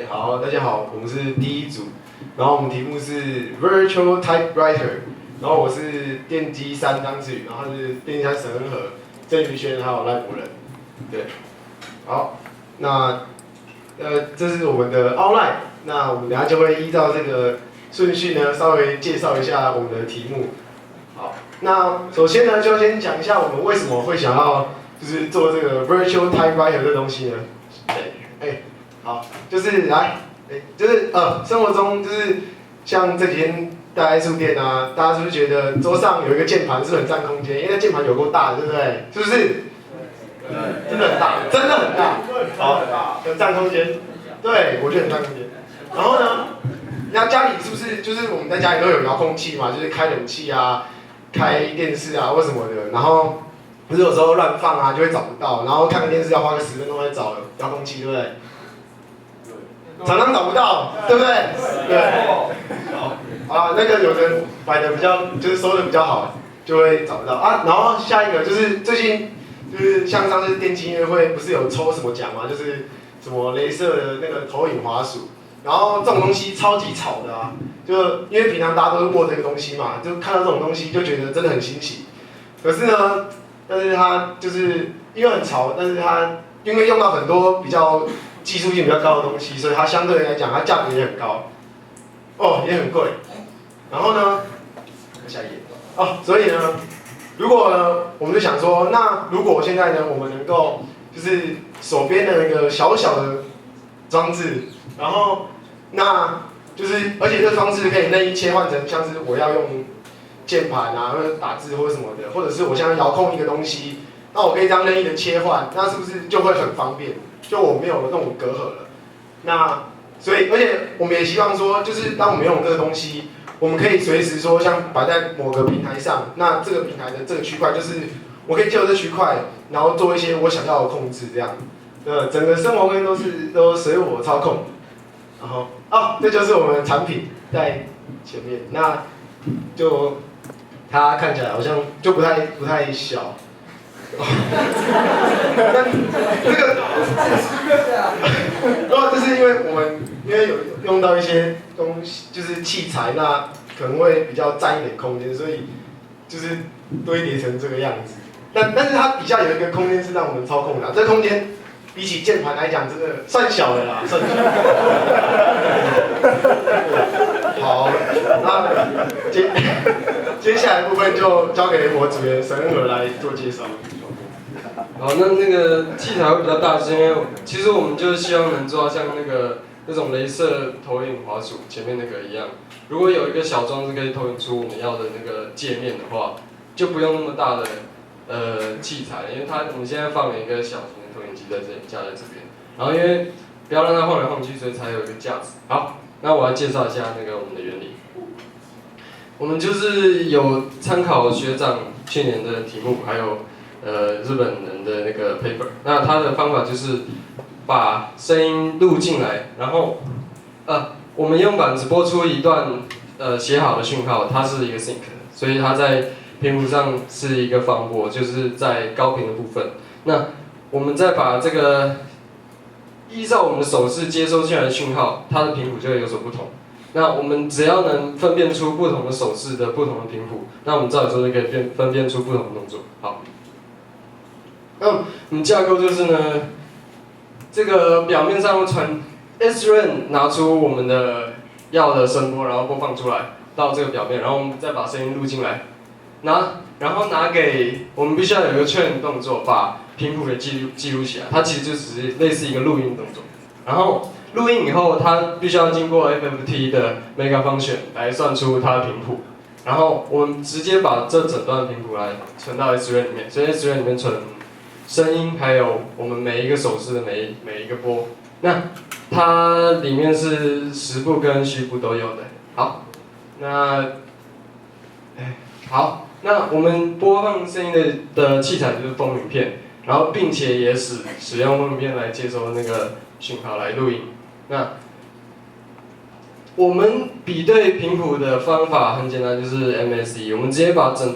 好，大家好，我们是第一组，然后我们题目是 Virtual Typewriter， 然后我是电机3张志宇，然后他是电机3沈恩和、郑宇轩还有赖博仁，对，好，那这是我们的 outline， 那我们等下就会依照这个顺序呢，稍微介绍一下我们的题目。好，那首先呢，就先讲一下我们为什么会想要就是做这个 Virtual Typewriter 这东西呢？对，好，就是来，就是生活中就是像这几天大概书店啊，大家是不是觉得桌上有一个键盘是很占空间？因为那键盘有够大的，对不对？是不是？真的很大，真的很大，好，很占空间。对，我觉得很占空间。然后呢，那家里是不是就是我们在家里都有遥控器嘛？就是开冷气啊、开电视啊或什么的，然后不是有时候乱放啊就会找不到，然后看个电视要花个10分钟来找遥控器，对不对？常常找不到，对不对？对。好，那个有人买的比较就是收的比较好，就会找不到啊。然后下一个就是最近就是像上次电竞音乐会不是有抽什么奖吗？就是什么雷射的那个投影滑鼠，然后这种东西超级吵的啊，就因为平常大家都是握这个东西嘛，就看到这种东西就觉得真的很新奇。可是呢，但是它就是因为很潮，但是它因为用到很多比较技术性比较高的东西，所以它相对来讲它价格也很高，也很贵。然后呢，下一页所以呢，如果呢，我们就想说，那如果现在呢，我们能够就是手边的那个小小的装置，然后那就是而且这个装置可以任意切换成像是我要用键盘啊，或者打字或者什么的，或者是我现在遥控一个东西，那我可以这样任意的切换，那是不是就会很方便？就我没有那种隔阂了。那所以而且我们也希望说，就是当我们用这个东西。我们可以随时说，像摆在某个平台上，那这个平台的这个区块就是我可以借由这区块，然后做一些我想要的控制，这样，整个生活空间都随我操控。然后这就是我们的产品在前面，那就它看起来好像就不太小。那这个，这是因为我们有用到一些东西，就是器材，那可能会比较占一点空间，所以就是堆叠成这个样子。但是它底下有一个空间是让我们操控的，这个空间比起键盘来讲，真的算小的啦，算小。好，那接下来的部分就交给我组员沈恩和来做介绍。好，那个器材会比较大，是因为其实我们就是希望能做到像那种雷射投影滑鼠前面那个一样，如果有一个小装置可以投影出我们要的那个界面的话，就不用那么大的器材，因为我们现在放了一个小型的投影机在这里架在这边，然后因为不要让它晃来晃去，所以才有一个架子。好，那我来介绍一下我们的原理。我们就是有参考学长去年的题目，还有日本人的那个 paper， 那他的方法就是把声音录进来，然后我们用板子播出一段写好的讯号，它是一个 sync， 所以它在屏幕上是一个防波，就是在高频的部分。那我们再把这个依照我们的手势接收进来的讯号，它的频谱就会有所不同。那我们只要能分辨出不同的手势的不同的频谱，那我们照理说就可以分辨出不同的动作。好。我们架构就是呢，这个表面上传 SRAM 拿出我们的要的声波，然后播放出来到这个表面，然后我们再把声音录进来，然后拿给我们必须要有一个确认动作，把频谱给记录起来。它其实就只是类似一个录音动作。然后录音以后，它必须要经过 FFT 的 Mega Function 来算出它的频谱。然后我们直接把这整段频谱来存到 SRAM 里面，所以 SRAM 里面存声音还有我们每一个手势的每一个波，那它里面是实部跟虚部都有的。好，那我们播放声音的器材就是风鸣片，然后并且也使用风鸣片来接收那个讯号来录音。那我们比对频谱的方法很简单，就是 MSE， 我们直接把整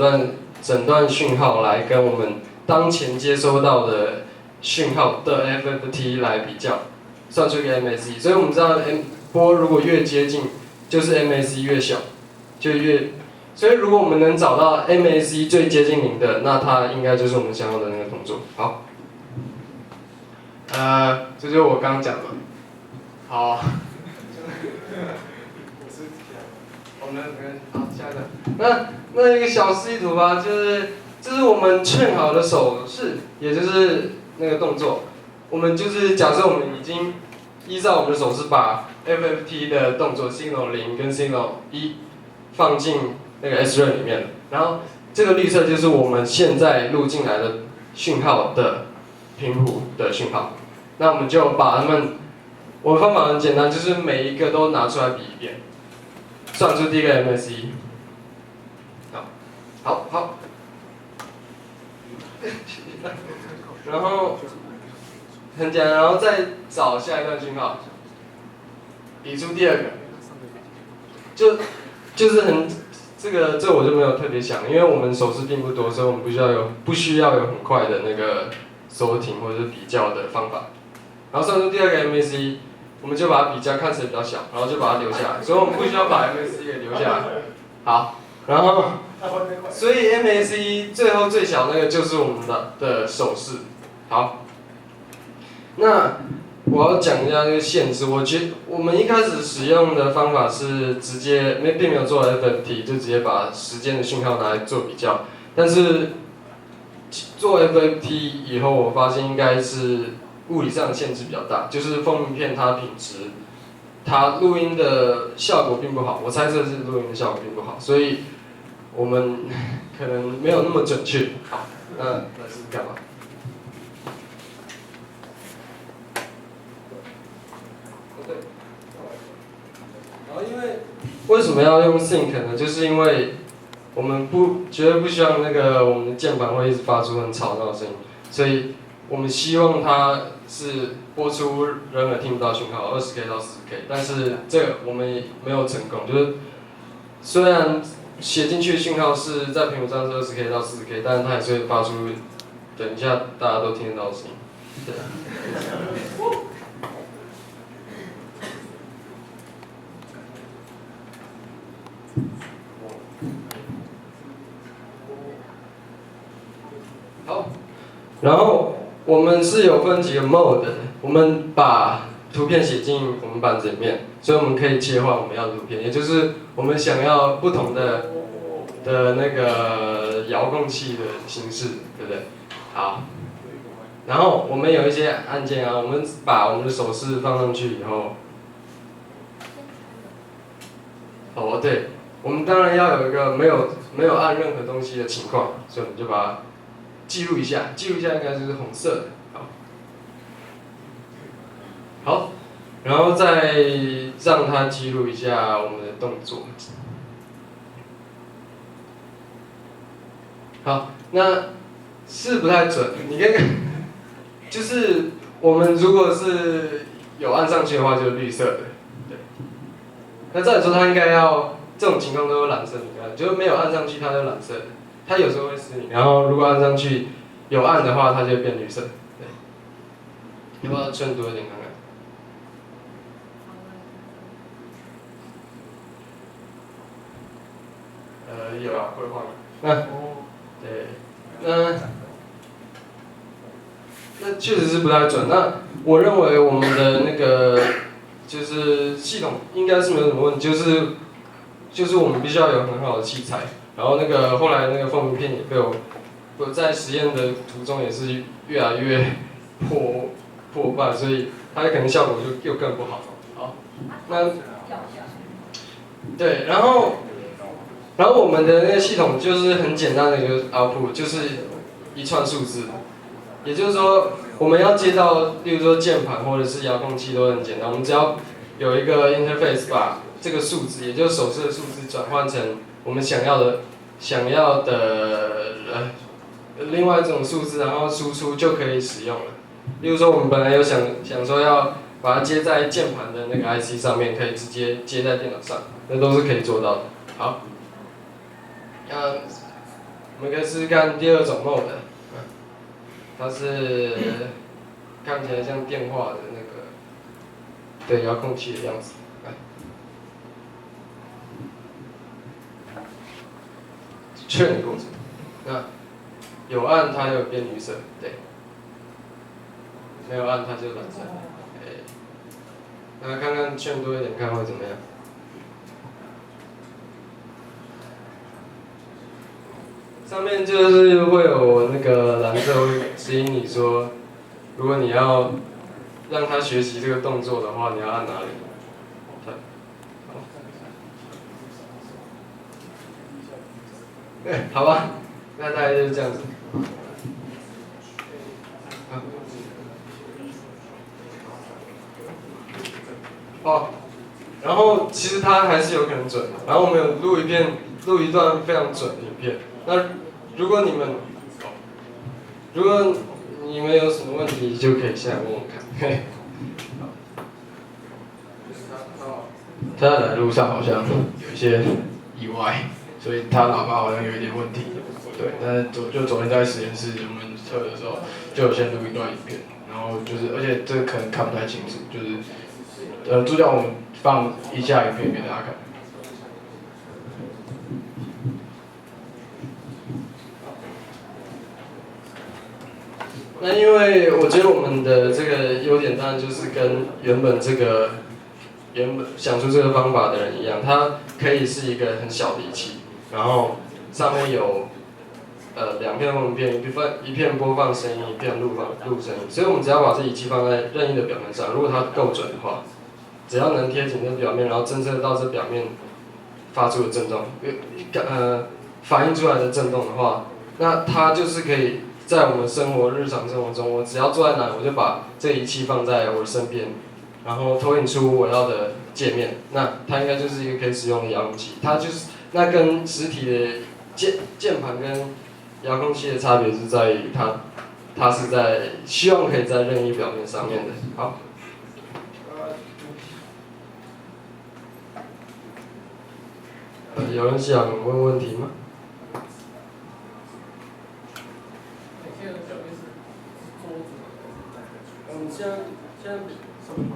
段讯号来跟我们当前接收到的讯号的 FFT 来比较，算出一个 MAC， 所以我们知道波如果越接近，就是 MAC 越小，就越，所以如果我们能找到 MAC 最接近0的，那它应该就是我们想要的那个动作。好，这就是我刚刚讲的。好，我们好下一个，那一个小示意图吧，这是我们劝好的手势，也就是那个动作。我们就是假设我们已经依照我们的手势把 FFT 的动作 signal 0跟 signal 1放进那个 SRAM 里面了，然后这个绿色就是我们现在录进来的讯号的频谱的讯号。那我们就把它们，我的方法很简单，就是每一个都拿出来比一遍，算出第一个 MAC。好。然后很简单，然后再找下一段讯号，比出第二个，就是很这我就没有特别想，因为我们手势并不多，所以我们不需要有很快的那个搜停或者是比较的方法。然后算出第二个 MAC， 我们就把它比较看谁比较小，然后就把它留下来，所以我们不需要把 MAC 给留下来。好，然后所以 MAC 最后最小那个就是我们的手势。好，那我要讲一下这个限制。我们一开始使用的方法是直接并没有做 FFT， 就直接把时间的讯号拿来做比较。但是做 FFT 以后，我发现应该是物理上的限制比较大，就是封面片它品质，它录音的效果并不好。我猜测是录音的效果并不好，所以我们可能没有那么准确。好，那是干嘛？对。然后因为什么要用 sync 呢？就是因为我们绝对不希望那个我们的键盘会一直发出很吵闹的声音，所以我们希望它是播出人耳听不到讯号，20K 到40K， 但是这个我们也没有成功，就是虽然写进去的讯号是在屏幕上是20K 到40K， 但是它也是会发出等一下大家都听得到的声音。对。好，然后我们是有分几个 mode， 我们把图片写进我们板子里面，所以我们可以切换我们要的图片，也就是我们想要不同的那个遥控器的形式，对不对？好，然后我们有一些按键啊，我们把我们的手势放上去以后，哦对，我们当然要有一个没有按任何东西的情况，所以我们就把它记录一下，应该就是红色的，好，然后再让它记录一下我们的动作。好，那是不太准，你看看，就是我们如果是有按上去的话，就是绿色的，对。那照理说它应该要这种情况都是蓝色的，你看，就是没有按上去它就蓝色的，它有时候会失灵，然后如果按上去有按的话，它就会变绿色，对。要不要圈多一点看看？有啊，会画。对，那确实是不太准。那我认为我们的那个就是系统应该是没有什么问题，就是我们必须要有很好的器材。然后那个后来那个放映片也被我在实验的途中也是越来越破败，所以它可能效果就又更不好。好，那对，然后我们的那个系统就是很简单的一个 output， 就是一串数字。也就是说，我们要接到，例如说键盘或者是遥控器都很简单，我们只要有一个 interface 把这个数字，也就是手势的数字转换成我们想要的另外一种数字，然后输出就可以使用了。例如说，我们本来有想说要把它接在键盘的那个 IC 上面，可以直接接在电脑上，那都是可以做到的。好，我们可以试试看第二种 mode。它是看起来像电话的那个，的遥控器的样子。来，确认的过程。那有按它就变绿色，对。没有按它就蓝色。那看看劝多一点，看会怎么样？上面就是会有那个蓝色会指引你说，如果你要让他学习这个动作的话，你要按哪里？好吧，那大概就是这样子。哦，然后其实它还是有可能准的。然后我们有录一段非常准的影片。那如果你们有什么问题，就可以下来问我看。嘿。他在来的路上好像有一些意外，所以他喇叭好像有一点问题。对，但是昨天在实验室我们测的时候，就有先录一段影片，然后就是而且这个可能看不太清楚，就是助教我们放一下影片给大家看。那因为我觉得我们的这个优点当然就是跟原本想出这个方法的人一样，它可以是一个很小的仪器，然后上面有2片放片，一片播放声音，一片录声音，所以我们只要把这仪器放在任意的表面上，如果它够准的话，只要能贴紧这表面，然后侦测到这表面发出的震动，反映出来的震动的话，那它就是可以在我们日常生活中，我只要坐在哪里，我就把这个仪器放在我的身边，然后投影出我要的界面，那它应该就是一个可以使用的遥控器。它就是那跟实体的键盘跟遥控器的差别是在于它是在希望可以在任意表面上面的。好。有人想问问题吗？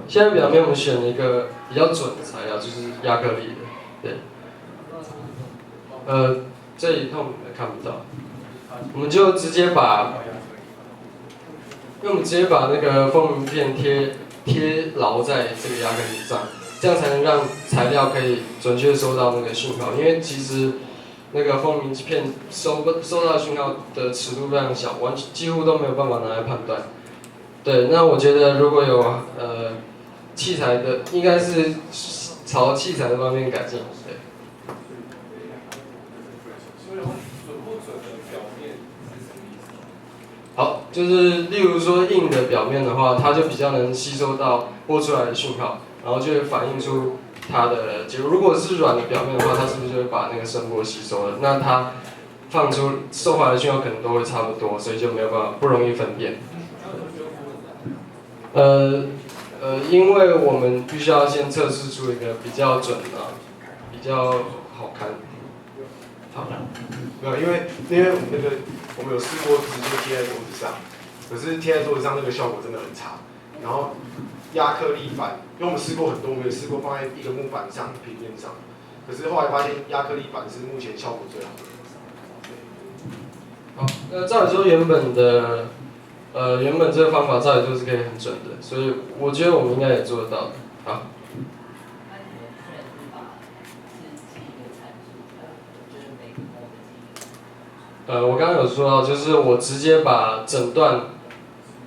现在表面我们选了一个比较准的材料，就是亚克力的，对。这一痛你们看不到，我们就直接把那个封面片贴牢在这个亚克力上，这样才能让材料可以准确收到那个讯号。因为其实那个封面片收到讯号的尺度非常小，几乎都没有办法拿来判断。对，那我觉得如果有器材的，应该是朝器材的方面改进。对。好，就是例如说硬的表面的话，它就比较能吸收到播出来的讯号，然后就会反映出它的结果。如果是软的表面的话，它是不是就会把那个声波吸收了？那它放出收回来的讯号可能都会差不多，所以就没有办法不容易分辨。因为我们必须要先测试出一个比较准的、比较好看。好。没有，因为我们有试过直接贴在桌子上，可是贴在桌子上那个效果真的很差。然后亚克力板，因为我们试过很多，我们有试过放在一个木板上、平面上，可是后来发现亚克力板是目前效果最好的。好，照理说原本这个方法照理说是可以很准的，所以我觉得我们应该也做得到的。好。我刚刚有说到，就是我直接把整段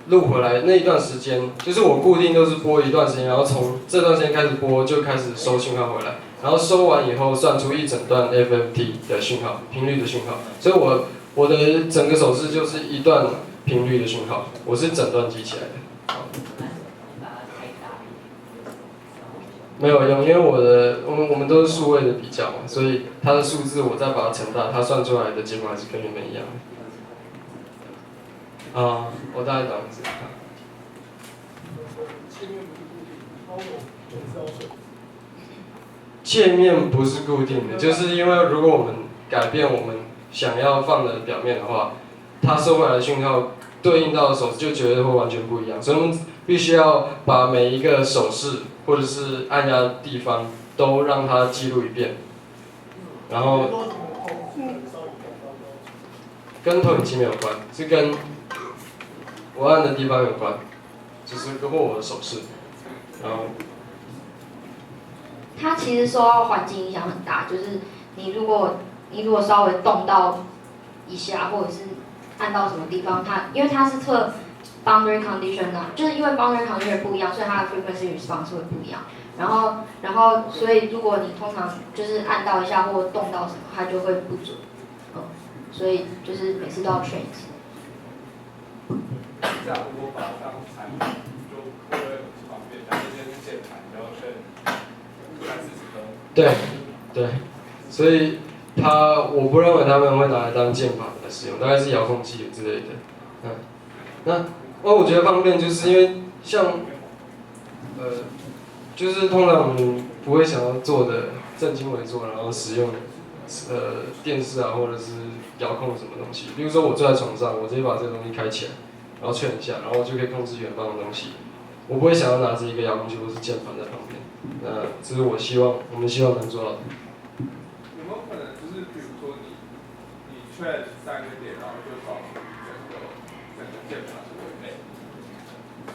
录回来那一段时间，就是我固定都是播一段时间，然后从这段时间开始播就开始收讯号回来，然后收完以后算出一整段 FFT 的讯号，频率的讯号，所以我的整个手势就是一段频率的讯号，我是整段记起来的。没有用，因为我们都是数位的比较嘛，所以它的数字我再把它乘大，它算出来的结果还是跟原本一样的。我大概这样子。界面不是固定的，就是因为如果我们改变我们想要放的表面的话，它收回来的讯号对应到的手势就绝对会完全不一样，所以我们必须要把每一个手势或者是按压的地方，都让它记录一遍。然后跟投影机没有关，是跟我按的地方有关，就是跟我的手势。然后它其实受到环境影响很大，就是你如果稍微动到一下，或者是按到什么地方，因为它是测 boundary condition 啊，就是因为 boundary condition 不一样，所以它的 frequency response 会不一样。然后所以如果你通常就是按到一下或动到什么，它就会不准。所以就是每次都要 train 一次。这样如果把它当产品，就会很方便。像这些是键盘，然后选30分。对，所以我不认为他们会拿来当键盘来使用，大概是遥控器之类的。我觉得方便，就是因为像就是通常我们不会想要做的正襟危坐，然后使用电视啊或者是遥控什么东西。比如说我坐在床上，我直接把这个东西开起来，然后劝一下，然后我就可以控制远方的东西。我不会想要拿着一个遥控器或是键盘在旁边。这是我们希望能做到的。有没有可能就是比如说你劝3个点，然后就导出整个键盘的位内？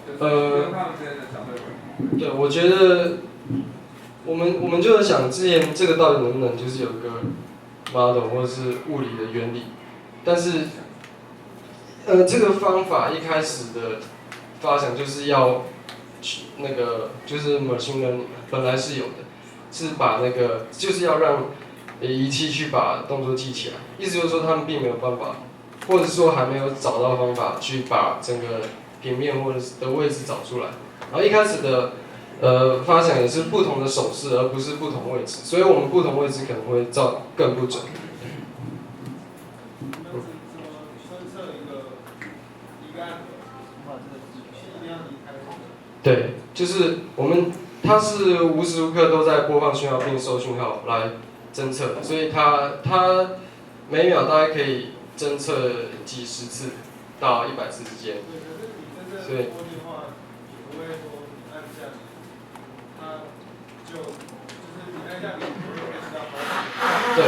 就是跟他们之间的相对位。对，我觉得我们就在想之前这个到底能不能就是有一个 model 或者是物理的原理，但是这个方法一开始的发想就是要那个就是 machine learning 本来是有的，是把就是要让仪器去把动作记起来，意思就是说他们并没有办法，或者说还没有找到方法去把整个平面或者是的位置找出来。然后一开始的发想也是不同的手势，而不是不同位置，所以我们不同位置可能会更不准。对，就是它是无时无刻都在播放讯号并收讯号来侦测，所以它每秒大概可以侦测几十次到100次之间。所以。对。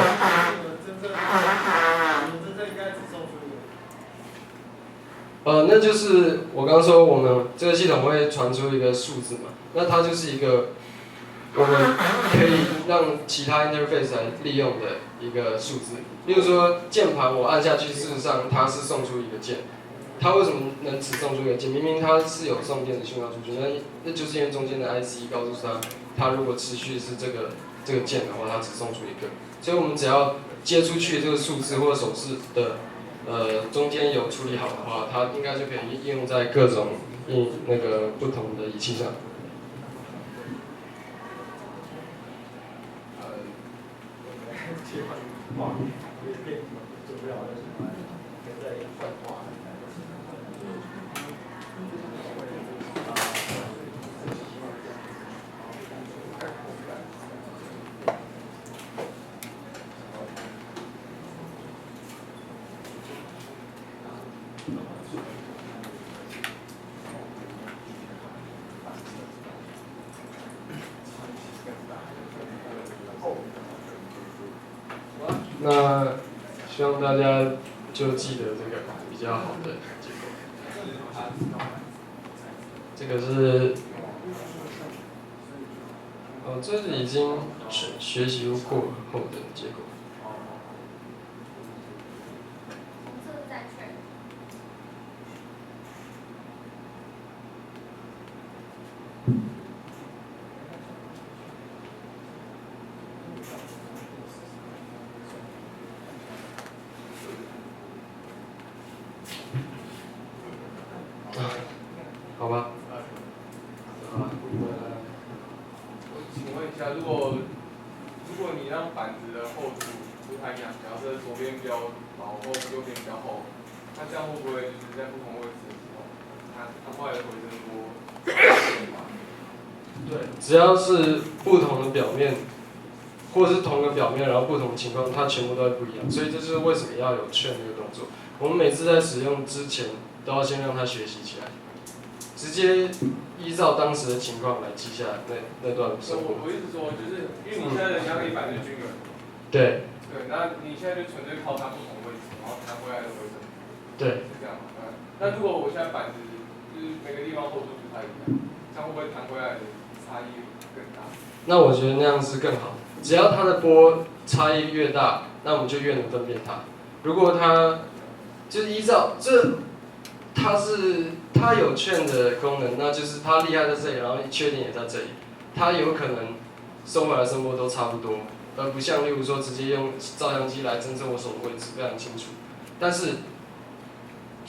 那就是我刚说我们这个系统会传出一个数字嘛，那它就是一个我们可以让其他 interface 来利用的一个数字。例如说键盘我按下去，事实上它是送出一个键，它为什么能只送出一个键？明明它是有送电子讯号出去，那就是因为中间的 IC 告诉它如果持续是这个键的话，它只送出一个。所以我们只要接出去这个数字或手势的中间有处理好的话，它应该就可以应用在各种不同的仪器上。那希望大家就记得这个比较好的结果。这个是，这是已经学习过后的结果。好吧。我请问一下，如果你让板子的厚度不太一样，假设左边比较薄或右边比较厚，那这样会不会就是在不同位置的时候，它后来的回声波？对，只要是不同的表面，或者是同个表面，然后不同情况，它全部都会不一样。所以这就是为什么要有劝这个动作。我们每次在使用之前，都要先让它学习起来。直接依照当时的情况来记下那段生活。我意思说，就是因为你现在的压力板是均匀。对。对，那你现在就纯粹靠它不同位置，然后弹回来的回程。对。是这样嘛？那如果我现在板子就是每个地方厚度不太一样，这样会不会弹回来的差异更大？那我觉得那样是更好。只要它的波差异越大，那我们就越能分辨它。如果它就是依照它有券的功能，那就是它厉害在这里，然后缺点也在这里。它有可能收回来的声波都差不多，而不像例如说直接用照相机来侦测我手的位置非常清楚。但是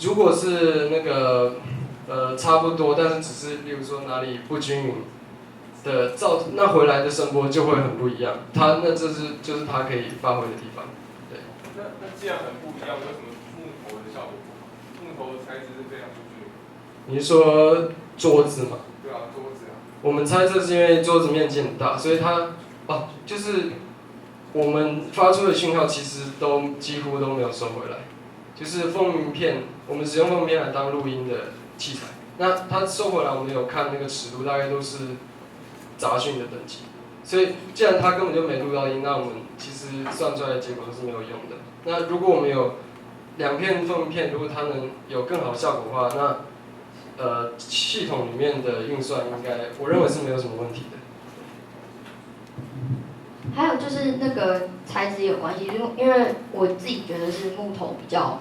如果是那个差不多，但是只是例如说哪里不均匀的那回来的声波就会很不一样。这就是它可以发挥的地方。对。那既然很不一样，为什么木头的效果不好？木头的材质是非常不均匀。你是说桌子吗？对啊，桌子啊。我们猜测是因为桌子面积很大，所以就是我们发出的讯号其实几乎都没有收回来。就是风鸣片，我们使用风鸣片来当录音的器材。那它收回来，我们有看那个尺度，大概都是杂讯的等级。所以既然它根本就没录到音，那我们其实算出来的结果是没有用的。那如果我们有2片风鸣片，如果它能有更好的效果的话，那系统里面的运算应该，我认为是没有什么问题的。还有就是那个材质也有关系，因为我自己觉得是木头比较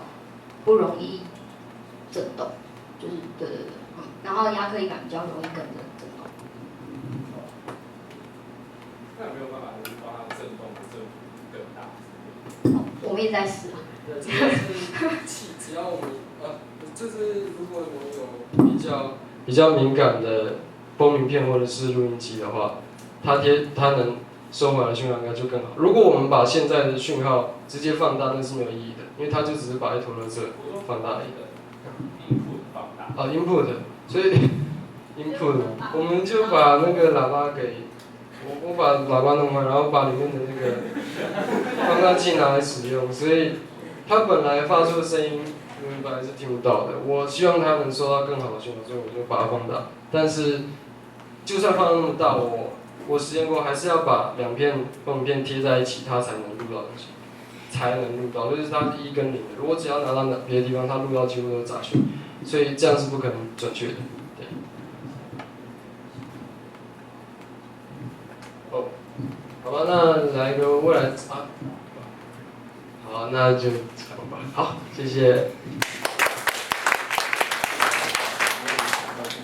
不容易震动，就是对，然后亚克力板比较容易跟着震动。那有没有办法就是帮它震动的振幅更大？我们也在试啊。对，只要我们就是如果我们有比较敏感的风鸣片或者是录音机的话，它能收回来的讯号应该就更好。如果我们把现在的讯号直接放大，那是没有意义的，因为它就只是把一坨垃圾放大而已。input 放大。input， 所以input， 我们就把那个喇叭我把喇叭弄坏，然后把里面的那个放大器拿来使用，所以它本来发出的声音你们本来是听不到的。我希望它能收到更好的讯号，所以我就把它放大。但是就算放那么大，我实验过，还是要把2片风鸣片贴在一起，它才能录到东西，才能录到，就是它1跟0的。如果只要拿到别的地方，它录到几乎都是杂讯，所以这样是不可能准确的。对。好吧，那来一个未来好，那就这样吧。好，谢谢。